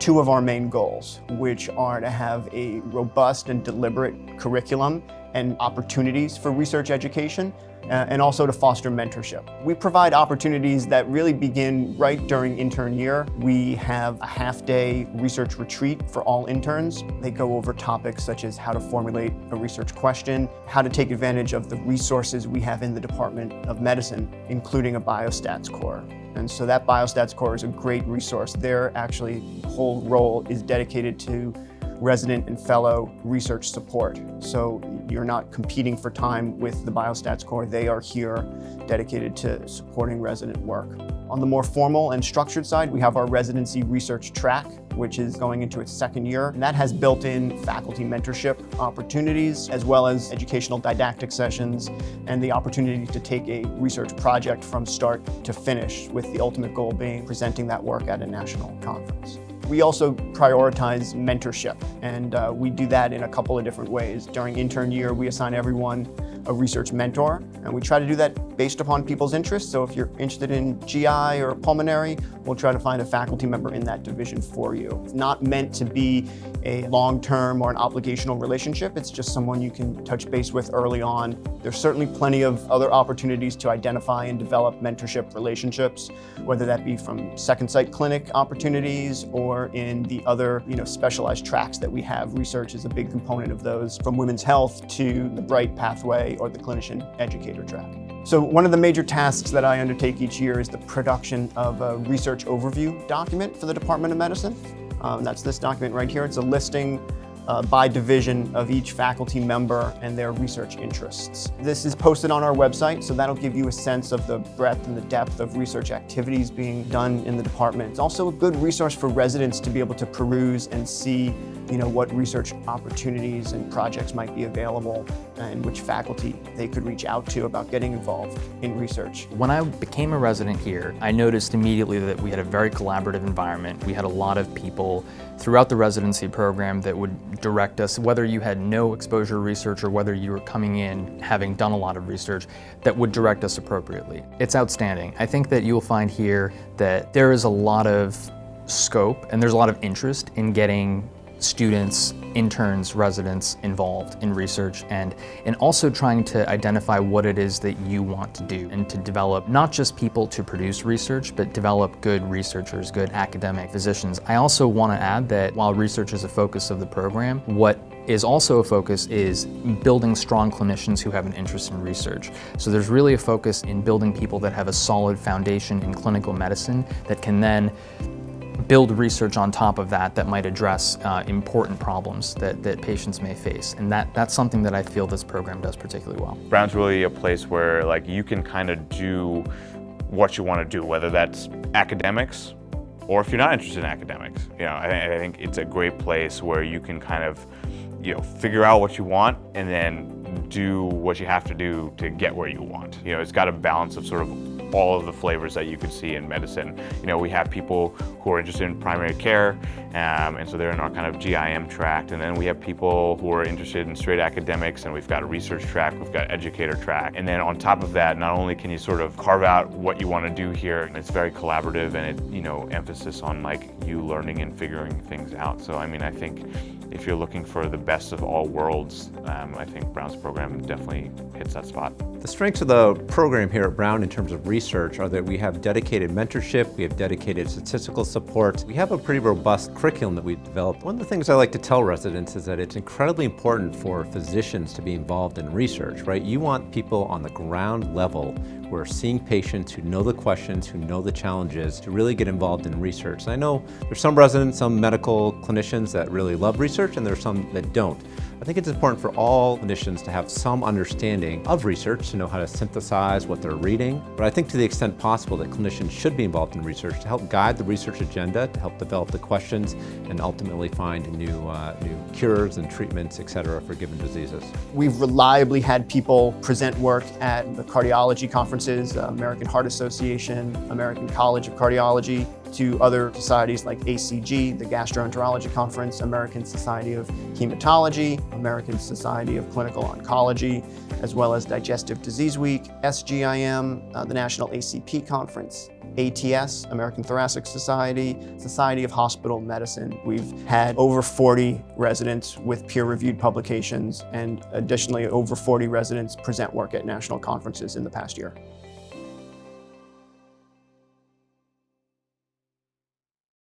two of our main goals, which are to have a robust and deliberate curriculum and opportunities for research education, and also to foster mentorship. We provide opportunities that really begin right during intern year. We have a half-day research retreat for all interns. They go over topics such as how to formulate a research question, how to take advantage of the resources we have in the Department of Medicine, including a Biostats Core. And so that Biostats Core is a great resource. Their whole role is dedicated to resident and fellow research support. So you're not competing for time with the Biostats Core. They are here dedicated to supporting resident work. On the more formal and structured side, we have our residency research track, which is going into its second year. And that has built-in faculty mentorship opportunities, as well as educational didactic sessions, and the opportunity to take a research project from start to finish, with the ultimate goal being presenting that work at a national conference. We also prioritize mentorship, and we do that in a couple of different ways. During intern year, we assign everyone a research mentor, and we try to do that based upon people's interests. So if you're interested in GI or pulmonary, we'll try to find a faculty member in that division for you. It's not meant to be a long-term or an obligational relationship. It's just someone you can touch base with early on. There's certainly plenty of other opportunities to identify and develop mentorship relationships, whether that be from second site clinic opportunities or in the other specialized tracks that we have. Research is a big component of those, from women's health to the Bright pathway or the clinician educator track. So one of the major tasks that I undertake each year is the production of a research overview document for the Department of Medicine. That's this document right here. It's a listing by division of each faculty member and their research interests. This is posted on our website, so that'll give you a sense of the breadth and the depth of research activities being done in the department. It's also a good resource for residents to be able to peruse and see what research opportunities and projects might be available and which faculty they could reach out to about getting involved in research. When I became a resident here, I noticed immediately that we had a very collaborative environment. We had a lot of people throughout the residency program that would direct us, whether you had no exposure to research or whether you were coming in having done a lot of research, that would direct us appropriately. It's outstanding. I think that you'll find here that there is a lot of scope and there's a lot of interest in getting students, interns, residents involved in research and also trying to identify what it is that you want to do and to develop not just people to produce research, but develop good researchers, good academic physicians. I also want to add that while research is a focus of the program, what is also a focus is building strong clinicians who have an interest in research. So there's really a focus in building people that have a solid foundation in clinical medicine that can then build research on top of that might address important problems that patients may face. And that's something that I feel this program does particularly well. Brown's really a place where you can kind of do what you want to do, whether that's academics or if you're not interested in academics. I think it's a great place where you can kind of figure out what you want and then do what you have to do to get where you want. It's got a balance of sort of all of the flavors that you could see in medicine. We have people who are interested in primary care, and so they're in our kind of GIM track. And then we have people who are interested in straight academics, and we've got a research track, we've got educator track. And then on top of that, not only can you sort of carve out what you want to do here, it's very collaborative and it, emphasis on you learning and figuring things out. So I think if you're looking for the best of all worlds, I think Brown's program definitely hits that spot. The strengths of the program here at Brown in terms of research are that we have dedicated mentorship, we have dedicated statistical support, we have a pretty robust curriculum that we've developed. One of the things I like to tell residents is that it's incredibly important for physicians to be involved in research, right? You want people on the ground level who are seeing patients, who know the questions, who know the challenges, to really get involved in research. And I know there's some residents, some medical clinicians that really love research, and there's some that don't. I think it's important for all clinicians to have some understanding of research, to know how to synthesize what they're reading. But I think to the extent possible that clinicians should be involved in research to help guide the research agenda, to help develop the questions, and ultimately find new cures and treatments, et cetera, for given diseases. We've reliably had people present work at the cardiology conferences, American Heart Association, American College of Cardiology, to other societies like ACG, the Gastroenterology Conference, American Society of Hematology, American Society of Clinical Oncology, as well as Digestive Disease Week, SGIM, the National ACP Conference, ATS, American Thoracic Society, Society of Hospital Medicine. We've had over 40 residents with peer-reviewed publications, and additionally over 40 residents present work at national conferences in the past year.